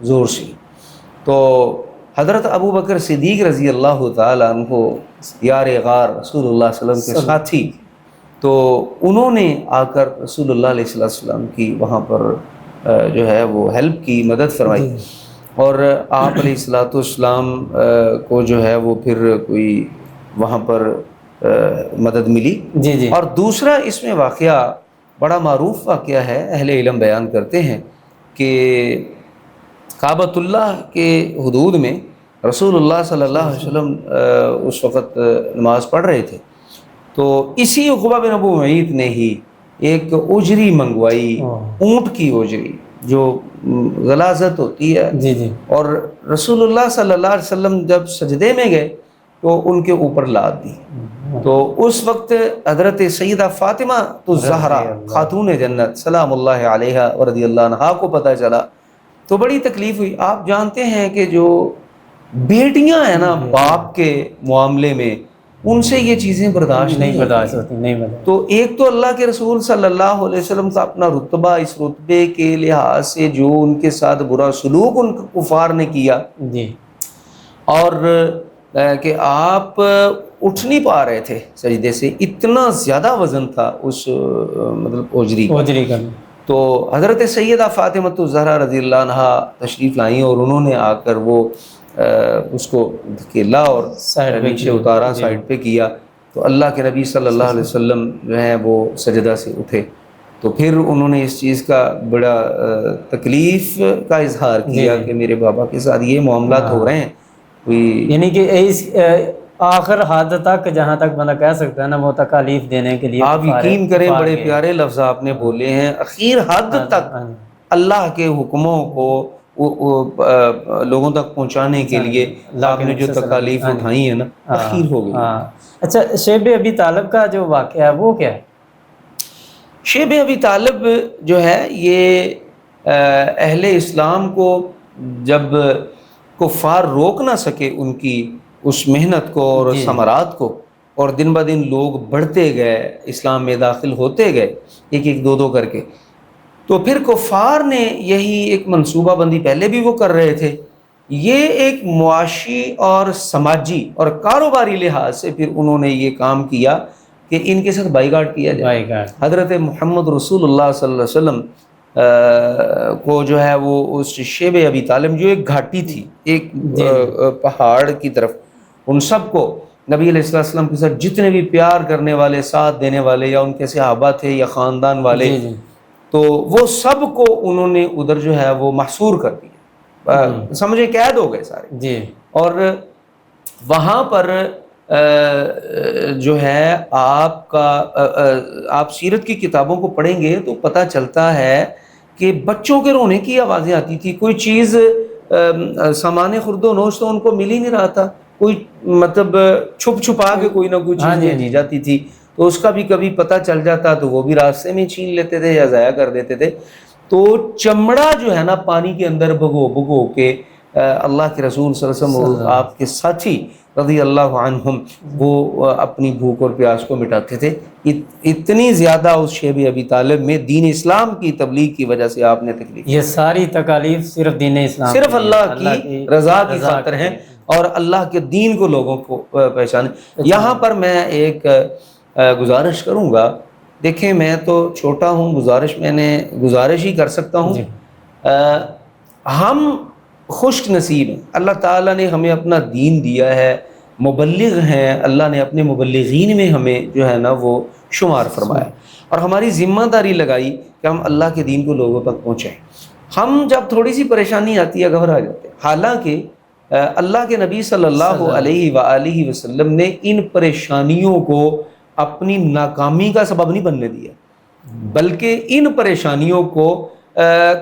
زور سے. تو حضرت ابو بکر صدیق رضی اللہ تعالیٰ عنہ یار غار رسول اللہ صلی اللہ علیہ وسلم کے ساتھی، تو انہوں نے آ کر رسول اللہ علیہ السلام کی وہاں پر جو ہے وہ ہیلپ کی، مدد فرمائی، اور آپ علیہ السلام کو جو ہے وہ پھر کوئی وہاں پر مدد ملی. جی. اور دوسرا اس میں واقعہ بڑا معروف واقعہ ہے، اہل علم بیان کرتے ہیں کہ کعبۃ اللہ کے حدود میں رسول اللہ صلی اللہ علیہ وسلم اس وقت نماز پڑھ رہے تھے، تو اسی عقبہ بن ابو معیط نے ہی ایک اجری منگوائی، اونٹ کی اجری جو غلاظت ہوتی ہے. جی. اور رسول اللہ صلی اللہ علیہ وسلم جب سجدے میں گئے تو ان کے اوپر لاد دی. تو اس وقت حضرت سیدہ فاطمہ الزہرا خاتون جنت سلام اللہ علیہا و رضی اللہ عنہا کو پتہ چلا تو بڑی تکلیف ہوئی. آپ جانتے ہیں کہ جو بیٹیاں ہیں نا باپ کے معاملے میں، ان سے یہ چیزیں برداشت نہیں ہوتی. تو ایک تو اللہ کے رسول صلی اللہ علیہ وسلم کا اپنا رتبہ، اس رتبے کے لحاظ سے جو ان کے ساتھ برا سلوک ان کفار نے کیا جی، اور کہ آپ اٹھ نہیں پا رہے تھے سجدے سے، اتنا زیادہ وزن تھا اس مطلب اوجری کا. تو حضرت سیدہ فاطمہ الزہرا رضی اللہ عنہا تشریف لائیں اور انہوں نے آ کر وہ اس کو دھکیلا اور نیچے اتارا، سائڈ پہ کیا. تو اللہ کے نبی صلی اللہ علیہ وسلم جو ہیں وہ سجدہ سے اٹھے. تو پھر انہوں نے اس چیز کا بڑا تکلیف کا اظہار کیا کہ میرے بابا کے ساتھ یہ معاملات ہو رہے ہیں. یعنی کہ اس آخر حد تک جہاں تک بندہ کہہ سکتا ہے نا، وہ تکالیف دینے کے لیے آپ یقین کریں بڑے پیارے لفظ آپ نے بولے ہیں، اخیر حد تک اللہ کے حکموں کو لوگوں تک پہنچانے کے لیے آپ نے جو تکالیف اٹھائی ہیں نا، اخیر ہو گئی. اچھا، شیب ابی طالب کا جو واقعہ ہے وہ کیا ہے؟ شیب ابی طالب جو ہے یہ اہل اسلام کو جب کفار روک نہ سکے ان کی اس محنت کو اور ثمرات کو، اور دن بہ دن لوگ بڑھتے گئے، اسلام میں داخل ہوتے گئے ایک ایک دو کر کے، تو پھر کفار نے یہی ایک منصوبہ بندی پہلے بھی وہ کر رہے تھے. یہ ایک معاشی اور سماجی اور کاروباری لحاظ سے پھر انہوں نے یہ کام کیا کہ ان کے ساتھ بائی کاٹ کیا جائے. حضرت محمد رسول اللہ صلی اللہ علیہ وسلم کو جو ہے وہ اس شیب ابی طالب جو ایک گھاٹی تھی ایک پہاڑ کی طرف، ان سب کو نبی علیہ السلام کے ساتھ جتنے بھی پیار کرنے والے، ساتھ دینے والے، یا ان کے صحابہ تھے یا خاندان والے، تو وہ سب کو انہوں نے ادھر جو ہے وہ محصور کر دیا، سمجھے قید ہو گئے سارے. اور وہاں پر جو ہے آپ سیرت کی کتابوں کو پڑھیں گے تو پتہ چلتا ہے کہ بچوں کے رونے کی آوازیں آتی تھی. کوئی چیز سامان خورد و نوش تو ان کو مل ہی نہیں رہا تھا، کوئی مطلب چھپ چھپا کے کوئی نہ کوئی چیز دی جاتی تھی، تو اس کا بھی کبھی پتہ چل جاتا تو وہ بھی راستے میں چھین لیتے تھے یا ضائع کر دیتے تھے. تو چمڑا جو ہے نا پانی کے اندر بھگو کے اللہ کے رسول صلی اللہ علیہ وسلم اور آپ کے ساتھی رضی اللہ عنہم وہ اپنی بھوک اور پیاس کو مٹاتے تھے. اتنی زیادہ اس شیب ابی طالب میں دین اسلام کی تبلیغ کی وجہ سے آپ نے تکلیف، یہ ساری تکالیف صرف دین اسلام، صرف اللہ کی رضا کی خاطر ہیں اور اللہ کے دین کو لوگوں کو پہچانے. یہاں پر میں ایک گزارش کروں گا، دیکھیں میں تو چھوٹا ہوں، گزارش ہی کر سکتا ہوں. ہم خوش نصیب ہیں، اللہ تعالیٰ نے ہمیں اپنا دین دیا ہے، مبلغ ہیں، اللہ نے اپنے مبلغین میں ہمیں جو ہے نا وہ شمار فرمایا اور ہماری ذمہ داری لگائی کہ ہم اللہ کے دین کو لوگوں تک پہنچائیں. ہم جب تھوڑی سی پریشانی آتی ہے گھبرا جاتے ہیں، حالانکہ اللہ کے نبی صلی اللہ علیہ وآلہ وسلم نے ان پریشانیوں کو اپنی ناکامی کا سبب نہیں بننے دیا، بلکہ ان پریشانیوں کو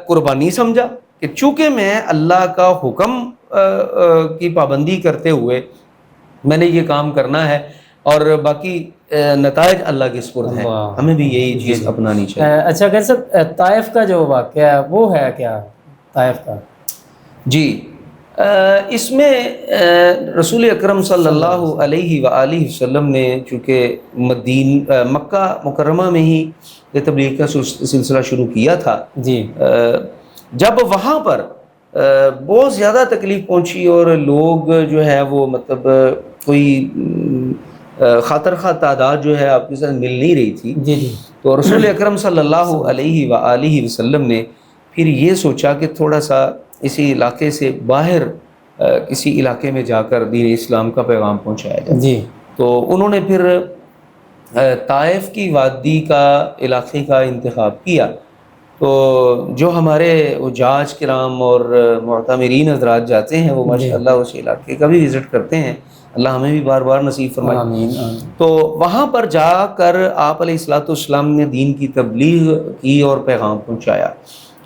قربانی سمجھا کہ چونکہ میں اللہ کا حکم کی پابندی کرتے ہوئے میں نے یہ کام کرنا ہے اور باقی نتائج اللہ کے سپرد ہیں، ہمیں بھی یہی چیز اپنانی چاہیے. اچھا کہ صاحب طائف کا جو واقعہ ہے وہ ہے کیا طائف کا؟ جی، اس میں رسول اکرم صلی اللہ علیہ وآلہ وسلم نے چونکہ مکہ مکرمہ میں ہی یہ تبلیغ کا سلسلہ شروع کیا تھا، جی، جب وہاں پر بہت زیادہ تکلیف پہنچی اور لوگ جو ہے وہ مطلب کوئی خاطر خواہ تعداد جو ہے آپ کے ساتھ مل نہیں رہی تھی. جی جی تو رسول اکرم صلی اللہ علیہ وآلہ وسلم نے پھر یہ سوچا کہ تھوڑا سا اسی علاقے سے باہر کسی علاقے میں جا کر دین اسلام کا پیغام پہنچایا جائے. جی. تو انہوں نے پھر طائف کی وادی کا علاقے کا انتخاب کیا. تو جو ہمارے حجاج کرام اور معتمرین حضرات جاتے ہیں وہ ماشاءاللہ اس علاقے کا بھی وزٹ کرتے ہیں. اللہ ہمیں بھی بار بار نصیب فرمائے. آمین. تو وہاں پر جا کر آپ علیہ الصلوۃ والسلام نے دین کی تبلیغ کی اور پیغام پہنچایا.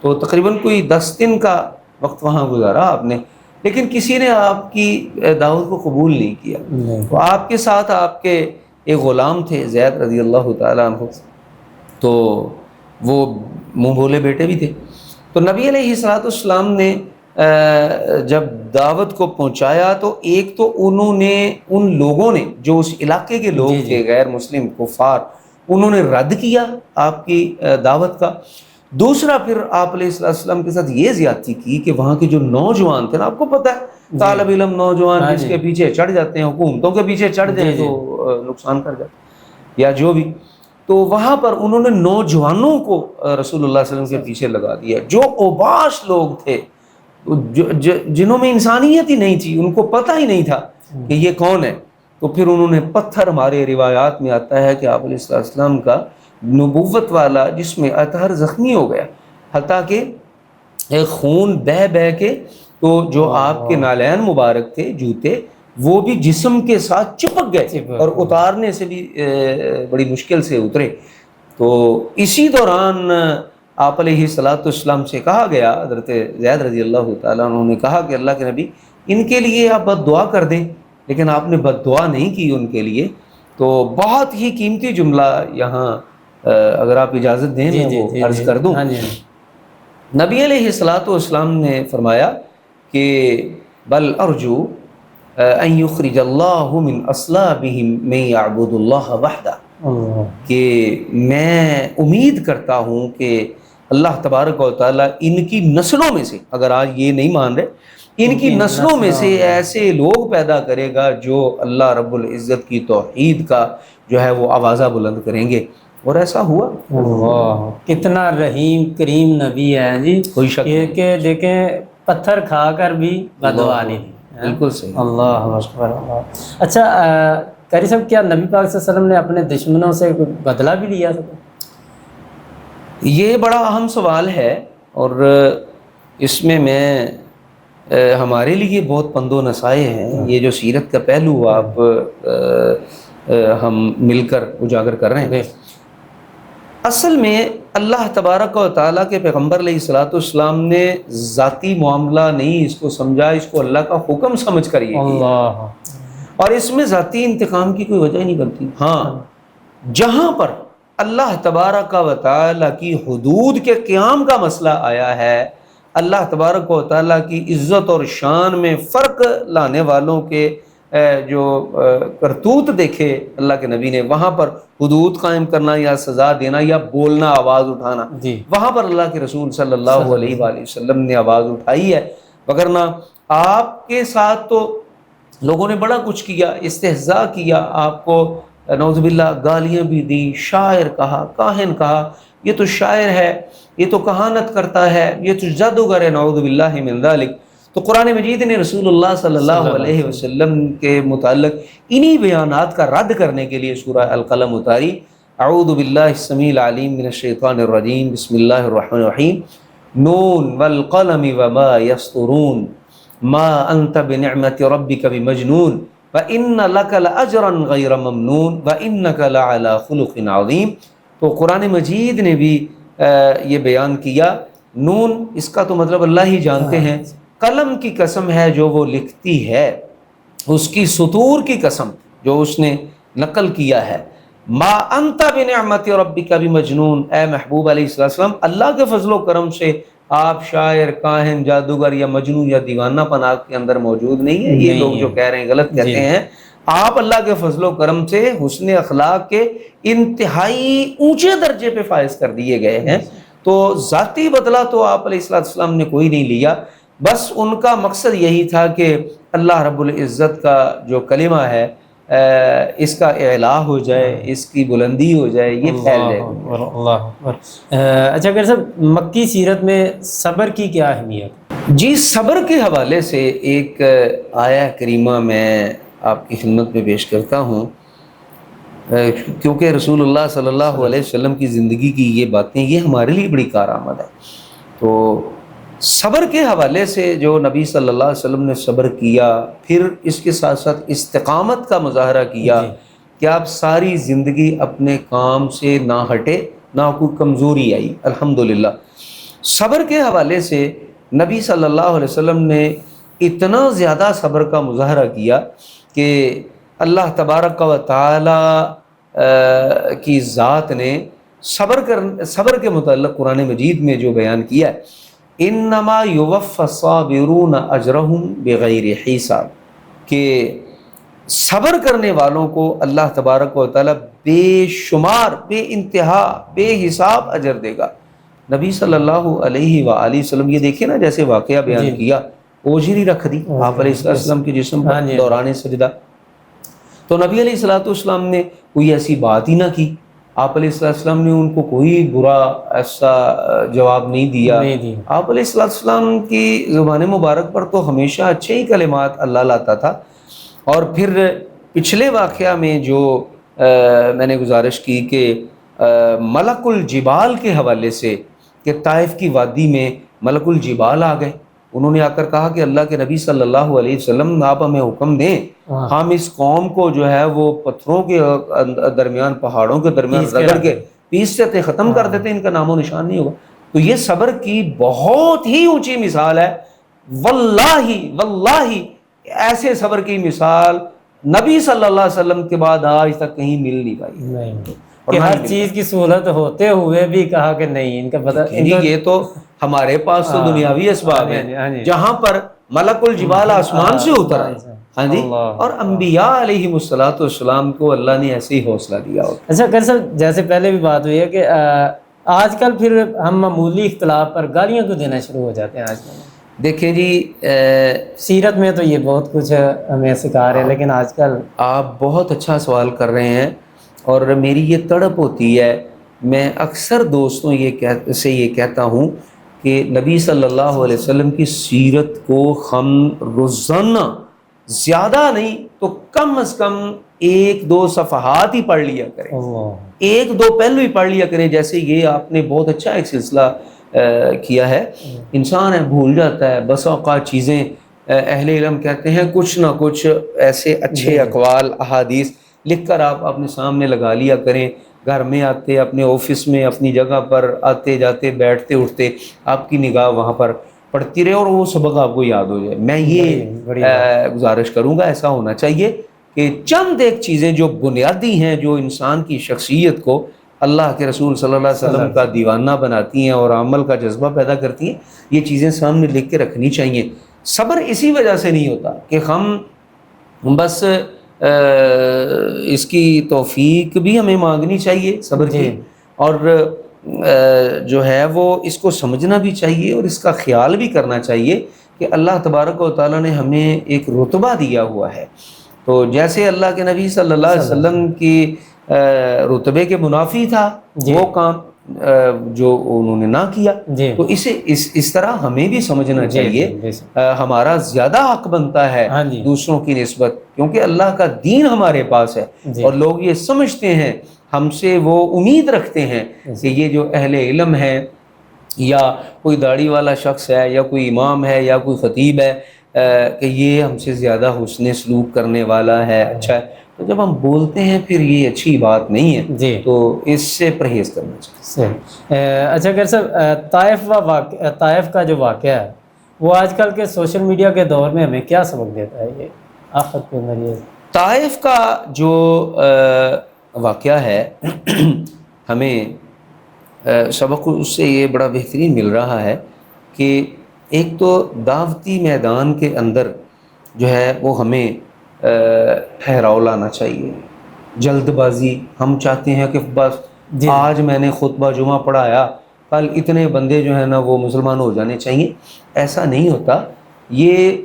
تو تقریباً کوئی 10 دن کا وقت وہاں گزارا آپ نے، لیکن کسی نے آپ کی دعوت کو قبول نہیں کیا. تو آپ کے ساتھ آپ کے ایک غلام تھے زید رضی اللہ تعالیٰ عنہ، تو وہ منہ بولے بیٹے بھی تھے. تو نبی علیہ الصلوۃ والسلام نے جب دعوت کو پہنچایا تو ایک تو انہوں نے ان لوگوں نے جو اس علاقے کے لوگ تھے غیر مسلم کفار، انہوں نے رد کیا آپ کی دعوت کا. دوسرا پھر آپ علیہ السلام کے ساتھ یہ زیادتی کی کہ وہاں کے جو نوجوان تھے نا، آپ کو پتہ ہے طالب علم نوجوان جس کے پیچھے چڑھ جاتے ہیں، حکومتوں کے پیچھے چڑھ جائیں تو نقصان کر جاتے یا جو بھی. تو وہاں پر انہوں نے نوجوانوں کو رسول اللہ صلی اللہ علیہ وسلم کے پیچھے لگا دیا، جو اوباش لوگ تھے، جنہوں میں انسانیت ہی نہیں تھی، ان کو پتہ ہی نہیں تھا کہ یہ کون ہے. تو پھر انہوں نے پتھر، ہمارے روایات میں آتا ہے کہ آپ علیہ السلام کا نبوت والا جس میں اطہر زخمی ہو گیا، حتیٰ کہ خون بہہ بہہ کے تو جو آپ کے نالین مبارک تھے، جوتے، وہ بھی جسم کے ساتھ چپک گئے اور اتارنے سے بھی بڑی مشکل سے اترے. تو اسی دوران آپ علیہ الصلوۃ والسلام سے کہا گیا، حضرت زید رضی اللہ تعالیٰ عنہ نے کہا کہ اللہ کے نبی ان کے لیے آپ بد دعا کر دیں، لیکن آپ نے بد دعا نہیں کی ان کے لیے. تو بہت ہی قیمتی جملہ یہاں اگر آپ اجازت دیں میں وہ عرض کر دوں. نبی علیہ الصلوۃ والسلام نے فرمایا کہ بل ارجو ان یخرج اللہ من اصلابہم من یعبد اللہ وحدہ، کہ میں امید کرتا ہوں کہ اللہ تبارک و تعالیٰ ان کی نسلوں میں سے، اگر آج یہ نہیں مان رہے، ان کی نسلوں میں سے ایسے لوگ پیدا کرے گا جو اللہ رب العزت کی توحید کا جو ہے وہ آوازہ بلند کریں گے. اور ایسا ہوا. واہ، کتنا رحیم کریم نبی ہے جی. کوئی شک نہیں کہ دیکھیں پتھر کھا کر بھی بد دعا نہیں دی. بالکل صحیح. اللہ اکبر. اچھا قاری صاحب، کیا نبی پاک صلی اللہ علیہ وسلم نے اپنے دشمنوں سے بدلہ بھی لیا تھا؟ یہ بڑا اہم سوال ہے، اور اس میں ہمارے لیے بہت پند و نصائح ہیں. یہ جو سیرت کا پہلو آپ ہم مل کر اجاگر کر رہے ہیں، اصل میں اللہ تبارک و تعالیٰ کے پیغمبر علیہ الصلوۃ والسلام نے ذاتی معاملہ نہیں اس کو سمجھا، اس کو اللہ کا حکم سمجھ کر یہ کیا، اور اس میں ذاتی انتقام کی کوئی وجہ نہیں بنتی. ہاں، جہاں پر اللہ تبارک و تعالیٰ کی حدود کے قیام کا مسئلہ آیا ہے، اللہ تبارک و تعالیٰ کی عزت اور شان میں فرق لانے والوں کے جو کرتوت دیکھے اللہ کے نبی نے، وہاں پر حدود قائم کرنا یا سزا دینا یا بولنا، آواز اٹھانا، وہاں پر اللہ کے رسول صلی اللہ علیہ وآلہ وسلم نے آواز اٹھائی ہے. وگرنہ آپ کے ساتھ تو لوگوں نے بڑا کچھ کیا، استہزاء کیا، آپ کو نعوذ باللہ گالیاں بھی دی، شاعر کہا، کاہن کہا، یہ تو شاعر ہے، یہ تو کہانت کرتا ہے، یہ تو جادوگر ہے، نعوذ باللہ من ذالک. تو قرآن مجید نے رسول اللہ صلی اللہ علیہ وسلم کے متعلق انہی بیانات کا رد کرنے کے لیے سورہ القلم اتاری. اعوذ باللہ السمیع العلیم من الشیطان الرجیم، بسم اللہ الرحمن الرحیم. نون والقلم وما یسطرون ما انت بنعمت ربک بمجنون وَإِنَّ لَكَ لَأَجْرًا غَيْرَ مَمْنُونَ وَإِنَّكَ لَعَلَىٰ خُلُقٍ عَظِيمٍ. تو قرآن مجید نے بھی یہ بیان کیا. نون اس کا تو مطلب اللہ ہی جانتے ہیں. قلم کی قسم ہے جو وہ لکھتی ہے، اس کی سطور کی قسم جو اس نے نقل کیا ہے. ما انت بنعمت ربک بمجنون، اے محبوب علیہ السلام، اللہ کے فضل و کرم سے آپ شاعر، کاہن، جادوگر یا مجنون یا دیوانہ پن آپ کے اندر موجود نہیں ہے. یہ لوگ جو کہہ رہے ہیں غلط کہتے ہیں. آپ اللہ کے فضل و کرم سے حسن اخلاق کے انتہائی اونچے درجے پہ فائز کر دیے گئے ہیں. تو ذاتی بدلہ تو آپ علیہ السلام نے کوئی نہیں لیا. بس ان کا مقصد یہی تھا کہ اللہ رب العزت کا جو کلمہ ہے اس کا اعلاء ہو جائے، اس کی بلندی ہو جائے، یہ پھیل جائے۔ اللہ اکبر۔ اچھا ڈاکٹر صاحب، مکی سیرت میں صبر کی کیا اہمیت؟ جی، صبر کے حوالے سے ایک آیہ کریمہ میں آپ کی خدمت میں پیش کرتا ہوں، کیونکہ رسول اللہ صلی اللہ علیہ وسلم کی زندگی کی یہ باتیں یہ ہمارے لیے بڑی کارآمد ہے۔ تو صبر کے حوالے سے جو نبی صلی اللہ علیہ وسلم نے صبر کیا، پھر اس کے ساتھ ساتھ استقامت کا مظاہرہ کیا کہ آپ ساری زندگی اپنے کام سے نہ ہٹے، نہ کوئی کمزوری آئی، الحمدللہ۔ صبر کے حوالے سے نبی صلی اللہ علیہ وسلم نے اتنا زیادہ صبر کا مظاہرہ کیا کہ اللہ تبارک و تعالی کی ذات نے صبر کے متعلق قرآن مجید میں جو بیان کیا ہے، انما یوفی الصابرون اجرہم بغیر حساب، کہ صبر کرنے والوں کو اللہ تبارک و تعالی بے شمار، بے انتہا، بے حساب اجر دے گا۔ نبی صلی اللہ علیہ وآلہ وسلم، یہ دیکھیں نا جیسے واقعہ بیان کیا، اوجری رکھ دی آپ علیہ السلام کے جسم پر دوران سجدہ، تو نبی علیہ السلام نے کوئی ایسی بات ہی نہ کی، آپ علیہ السلام نے ان کو کوئی برا ایسا جواب نہیں دیا۔ آپ علیہ السلام کی زبان مبارک پر تو ہمیشہ اچھے ہی کلمات اللہ لاتا تھا۔ اور پھر پچھلے واقعہ میں جو میں نے گزارش کی کہ ملک الجبال کے حوالے سے، کہ طائف کی وادی میں ملک الجبال آ گئے، انہوں نے آ کر کہا کہ اللہ کے نبی صلی اللہ علیہ وسلم آپ ہمیں حکم دیں، ہم اس قوم کو جو ہے وہ پتھروں کے درمیان، پہاڑوں کے درمیان رگڑ کے پیس سے ختم کر دیتے، ان کا نام و نشان نہیں ہوگا۔ تو یہ صبر کی بہت ہی اونچی مثال ہے، واللہ ایسے صبر کی مثال نبی صلی اللہ علیہ وسلم کے بعد آج تک کہیں مل نہیں پائی، کہ ہر چیز کی سہولت ہوتے ہوئے بھی کہا کہ نہیں، ان کا پتہ، یہ تو ہمارے پاس تو دنیاوی اسباب ہیں، جہاں پر ملک الجبال آسمان سے اتر آئے، ہاں جی، اور انبیاء علیہ السلام کو اللہ نے ایسے ہی حوصلہ دیا ہوتا۔ اچھا ڈاکٹر صاحب، جیسے پہلے بھی بات ہوئی ہے کہ آج کل پھر ہم معمولی اختلاف پر گالیاں کیوں دینا شروع ہو جاتے ہیں آج کل؟ دیکھیں جی، سیرت میں تو یہ بہت کچھ ہمیں سکھا رہے ہیں، لیکن آج کل آپ بہت اچھا سوال کر رہے ہیں، اور میری یہ تڑپ ہوتی ہے، میں اکثر دوستوں سے یہ کہتا ہوں کہ نبی صلی اللہ علیہ وسلم کی سیرت کو ہم روزانہ زیادہ نہیں تو کم از کم 1-2 صفحات ہی پڑھ لیا کریں، 1-2 پہلو ہی پڑھ لیا کریں۔ جیسے یہ آپ نے بہت اچھا ایک سلسلہ کیا ہے، انسان ہے بھول جاتا ہے بس اوقات چیزیں، اہل علم کہتے ہیں کچھ نہ کچھ ایسے اچھے اقوال احادیث لکھ کر آپ اپنے سامنے لگا لیا کریں، گھر میں آتے، اپنے آفس میں، اپنی جگہ پر آتے جاتے، بیٹھتے اٹھتے، آپ کی نگاہ وہاں پر پڑتی رہے اور وہ سبق آپ کو یاد ہو جائے۔ میں یہ گزارش کروں گا، ایسا ہونا چاہیے کہ چند ایک چیزیں جو بنیادی ہیں، جو انسان کی شخصیت کو اللہ کے رسول صلی اللہ علیہ وسلم کا دیوانہ بناتی ہیں اور عمل کا جذبہ پیدا کرتی ہیں، یہ چیزیں سامنے لکھ کے رکھنی چاہیے۔ صبر اسی وجہ سے نہیں ہوتا کہ ہم بس اس کی توفیق بھی ہمیں مانگنی چاہیے صبر کی، اور جو ہے وہ اس کو سمجھنا بھی چاہیے اور اس کا خیال بھی کرنا چاہیے کہ اللہ تبارک و تعالیٰ نے ہمیں ایک رتبہ دیا ہوا ہے۔ تو جیسے اللہ کے نبی صلی اللہ علیہ وسلم کی رتبے کے منافی تھا وہ کام جو انہوں نے نہ کیا، تو اسے اس طرح ہمیں بھی سمجھنا چاہیے، ہمارا زیادہ حق بنتا ہے دوسروں کی نسبت، کیونکہ اللہ کا دین ہمارے پاس ہے، اور لوگ یہ سمجھتے ہیں، ہم سے وہ امید رکھتے ہیں کہ یہ جو اہل علم ہے، یا کوئی داڑھی والا شخص ہے، یا کوئی امام ہے، یا کوئی خطیب ہے، کہ یہ ہم سے زیادہ حسن سلوک کرنے والا ہے، اچھا ہے۔ تو جب ہم بولتے ہیں پھر یہ اچھی بات نہیں ہے، تو اس سے پرہیز کرنا چاہیے۔ اچھا ڈاکٹر صاحب، طائف کا جو واقعہ ہے وہ آج کل کے سوشل میڈیا کے دور میں ہمیں کیا سبق دیتا ہے؟ یہ آخر کے اندر یہ طائف کا جو واقعہ ہے، ہمیں سبق اس سے یہ بڑا بہترین مل رہا ہے کہ ایک تو دعوتی میدان کے اندر جو ہے وہ ہمیں ٹھہراؤ لانا چاہیے، جلد بازی، ہم چاہتے ہیں کہ بس آج میں نے خطبہ جمعہ پڑھایا کل اتنے بندے جو ہیں نا وہ مسلمان ہو جانے چاہیے، ایسا نہیں ہوتا۔ یہ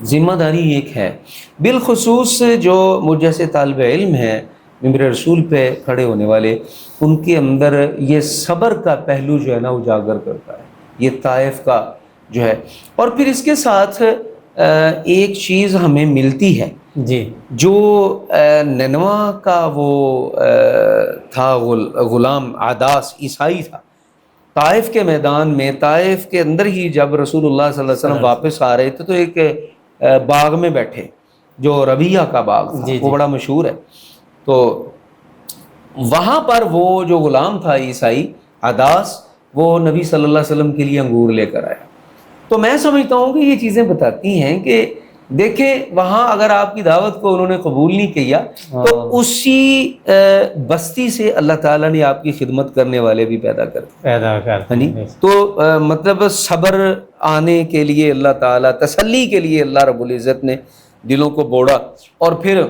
ذمہ داری ایک ہے، بالخصوص جو مجھ جیسے طالب علم ہیں ممبر رسول پہ کھڑے ہونے والے، ان کے اندر یہ صبر کا پہلو جو ہے نا اجاگر کرتا ہے، یہ طائف کا جو ہے۔ اور پھر اس کے ساتھ ایک چیز ہمیں ملتی ہے، جی جو نینوا کا وہ تھا غلام عداس عیسائی تھا، طائف کے میدان میں، طائف کے اندر ہی جب رسول اللہ صلی اللہ علیہ وسلم واپس آ رہے تھے تو ایک باغ میں بیٹھے، جو ربیہ کا باغ تھا، وہ بڑا مشہور ہے۔ تو وہاں پر وہ جو غلام تھا عیسائی عداس، وہ نبی صلی اللہ علیہ وسلم کے لیے انگور لے کر آیا۔ تو میں سمجھتا ہوں کہ یہ چیزیں بتاتی ہیں کہ دیکھیں وہاں اگر آپ کی دعوت کو انہوں نے قبول نہیں کیا تو اسی بستی سے اللہ تعالیٰ نے آپ کی خدمت کرنے والے بھی پیدا کر تو مطلب صبر آنے کے لیے اللہ تعالیٰ، تسلی کے لیے اللہ رب العزت نے دلوں کو بوڑا۔ اور پھر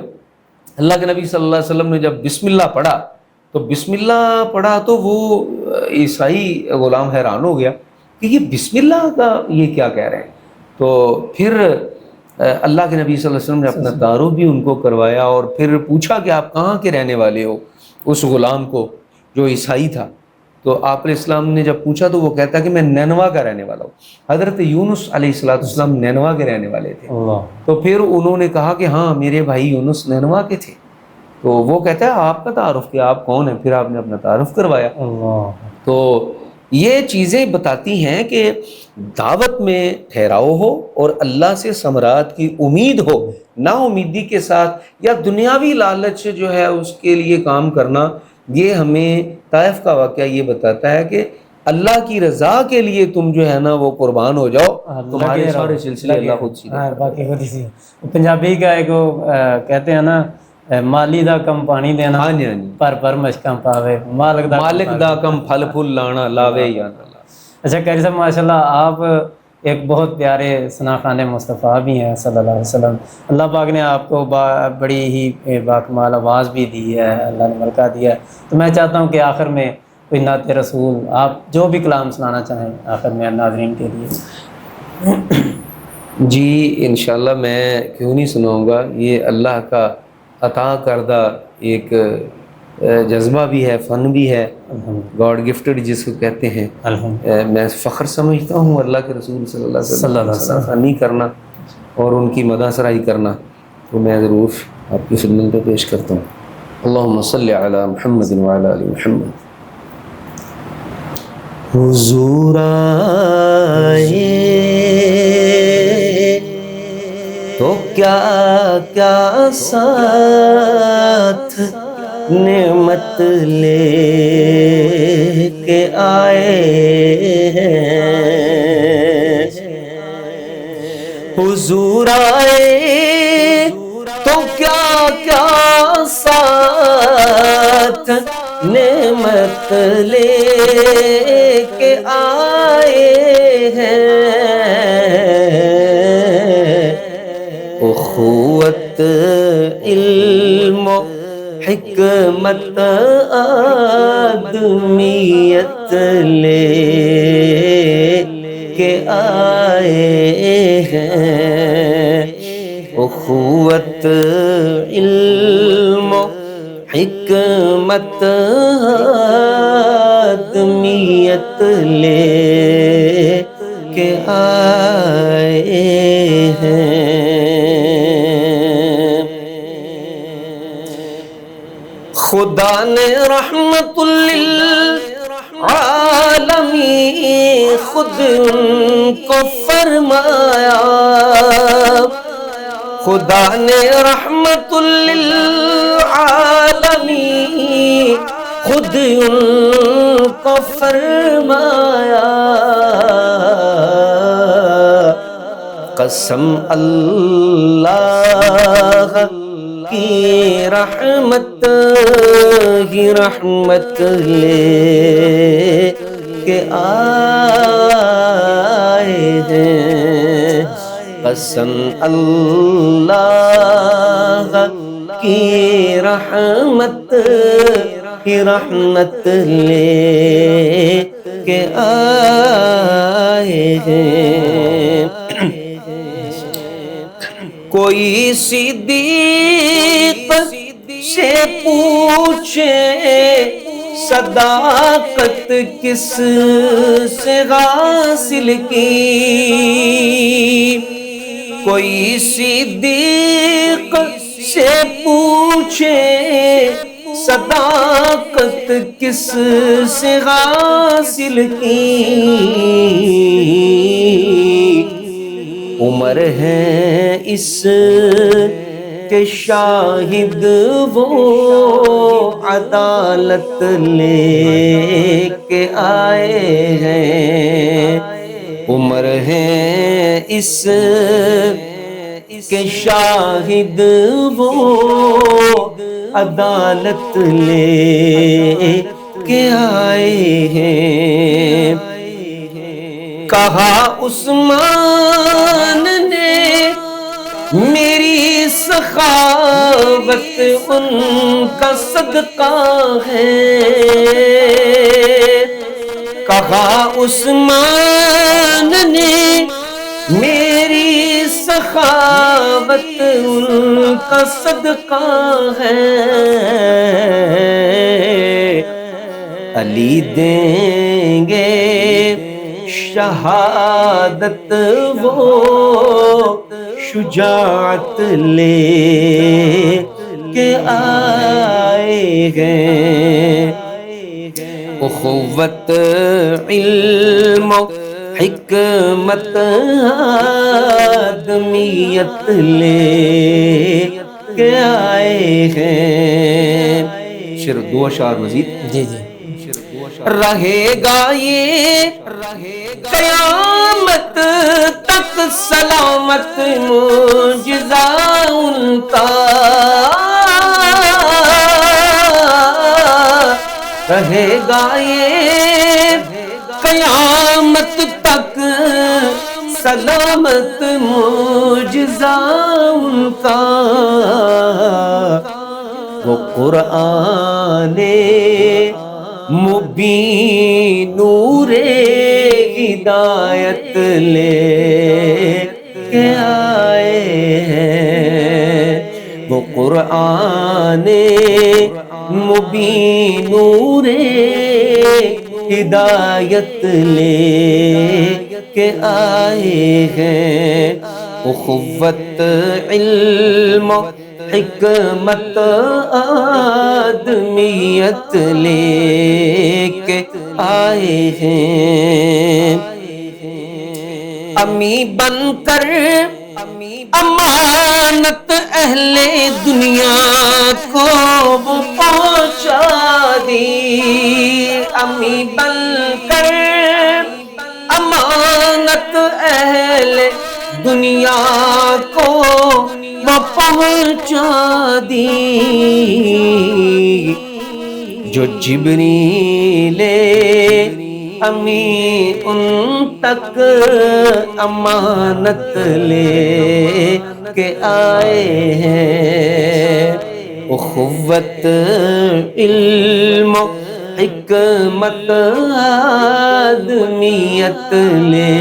اللہ کے نبی صلی اللہ علیہ وسلم نے جب بسم اللہ پڑھا تو بسم اللہ پڑھا تو وہ عیسائی غلام حیران ہو گیا کہ یہ بسم اللہ کا یہ کیا کہہ رہے ہیں۔ تو پھر اللہ کے نبی صلی اللہ علیہ وسلم نے اپنا تعارف بھی ان کو کروایا اور پھر پوچھا کہ آپ کہاں کے رہنے والے ہو، اس غلام کو جو عیسائی تھا۔ تو آپ علیہ السلام نے جب پوچھا تو وہ کہتا کہ میں نینوا کا رہنے والا ہوں۔ حضرت یونس علیہ السلام نینوا کے رہنے والے تھے۔ تو پھر انہوں نے کہا کہ ہاں میرے بھائی یونس نینوا کے تھے۔ تو وہ کہتا ہے آپ کا تعارف کیا، آپ کون ہیں؟ پھر آپ نے اپنا تعارف کروایا۔ تو یہ چیزیں بتاتی ہیں کہ دعوت میں ٹھہراؤ ہو اور اللہ سے ثمرات کی امید ہو، نا امیدی کے ساتھ یا دنیاوی لالچ جو ہے اس کے لیے کام کرنا، یہ ہمیں طائف کا واقعہ یہ بتاتا ہے کہ اللہ کی رضا کے لیے تم جو ہے نا وہ قربان ہو جاؤ، تمہارے سارے سلسلے اللہ خود سی۔ پنجابی کا ایک کہتے ہیں نا مالی دا کم پانی دینا، ہاں جی ہاں جی، پر مشکاں پاوے، مالک دا کم پھل پھول لانا لاوے یا نہ لاوے۔ اچھا قاری صاحب ماشاءاللہ آپ ایک بہت پیارے ثناخوان مصطفیٰ بھی ہیں صلی اللہ علیہ وسلم۔ اللہ پاک نے آپ کو بڑی ہی باکمال آواز بھی دی ہے، اللہ نے ملکہ دیا ہے۔ تو میں چاہتا ہوں کہ آخر میں کوئی نعت رسول آپ جو بھی کلام سنانا چاہیں آخر میں ناظرین کے لیے۔ جی انشاءاللہ میں کیوں نہیں سناؤں گا، یہ اللہ کا عطا کردہ ایک جذبہ بھی ہے، فن بھی ہے، گاڈ گفٹڈ جس کو کہتے ہیں۔ میں فخر سمجھتا ہوں اللہ کے رسول صلی اللہ علیہ وسلم فنی کرنا اور ان کی مدح سرائی کرنا، تو میں ضرور آپ کی خدمت پہ پیش کرتا ہوں۔ اللہم صلی علی محمد وعلی آل محمد۔ حضور آئے تو کیا کیا ساتھ نعمت لے کے آئے ہیں، حضور آئے تو کیا کیا ساتھ نعمت لے کے آئے ہیں، اخوت علم و حکمت آدمیت لے کے آئے ہیں، اخوت علم و حکمت آدمیت لے کے آئے ہیں۔ خدا نے رحمت للعالمین خود ان کو فرمایا، خدا نے رحمت للعالمین خود ان کو فرمایا، قسم اللہ کی رحمت ہی رحمت لے کے آئے ہیں، قسم اللہ کی رحمت ہی رحمت لے کے آئے ہیں۔ کوئی صدیق سے پوچھے صداقت کس سے حاصل کی، کوئی صدیق سے پوچھے صداقت کس سے حاصل کی، عمر ہے اس کے شاہد وہ عدالت لے کے آئے ہیں، عمر ہے اس کے شاہد وہ عدالت لے کے آئے ہیں۔ کہا عثمان نے میری سخاوت ان کا صدقہ ہے، کہا عثمان نے میری سخاوت ان کا صدقہ ہے، علی دیں گے شہادت وہ شجاعت لے کے آئے ہیں، اخوت علم و حکمت آدمیت لے کے آئے ہیں۔ صرف دو اشعار مزید۔ جی جی۔ رہے گا یہ قیامت تک سلامت معجزہ ان کا، رہے گا یہ قیامت تک سلامت معجزہ ان کا، وہ قرآن مبین نور ہدایت لے کے آئے ہیں، وہ قرآن مبین نور ہدایت لے کے آئے ہیں، اخوت علم حکمت آدمیت لے کے آئے ہیں، امی بن کر امانت اہل دنیا کو وہ پہنچا دی، امی بن کر امانت اہل دنیا کو وہ پہنچا دی، جو جبریل امی ان تک امانت لے کے آئے ہیں، اخوت علم حکمت آدمیت لے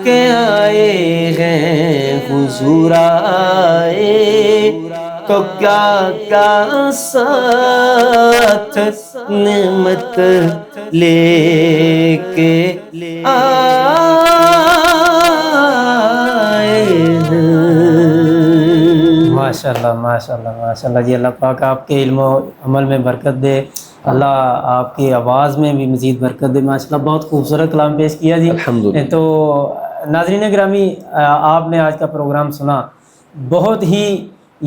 کے آئے ہیں، حضور آئے تو کیا کیا ساتھ نعمت لے کے آئے ہیں۔ ماشاءاللہ ماشاءاللہ ماشاءاللہ جی، اللہ پاک آپ کے علم و عمل میں برکت دے، اللہ آپ کی آواز میں بھی مزید برکت دے۔ ماشاءاللہ بہت خوبصورت کلام پیش کیا جی۔ الحمدللہ۔ تو ناظرین گرامی، آپ نے آج کا پروگرام سنا، بہت ہی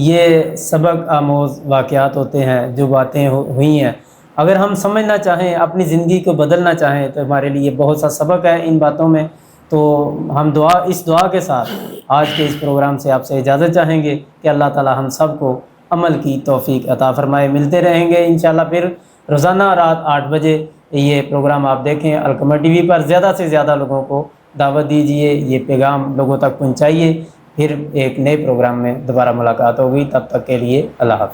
یہ سبق آموز واقعات ہوتے ہیں، جو باتیں ہوئی ہیں، اگر ہم سمجھنا چاہیں، اپنی زندگی کو بدلنا چاہیں تو ہمارے لیے بہت سا سبق ہے ان باتوں میں۔ تو ہم اس دعا کے ساتھ آج کے اس پروگرام سے آپ سے اجازت چاہیں گے کہ اللہ تعالی ہم سب کو عمل کی توفیق عطا فرمائے۔ ملتے رہیں گے انشاءاللہ پھر روزانہ رات 8 بجے یہ پروگرام آپ دیکھیں القمر ٹی وی پر، زیادہ سے زیادہ لوگوں کو دعوت دیجئے، یہ پیغام لوگوں تک پہنچائیے۔ پھر ایک نئے پروگرام میں دوبارہ ملاقات ہوگی، تب تک کے لیے اللہ حافظ۔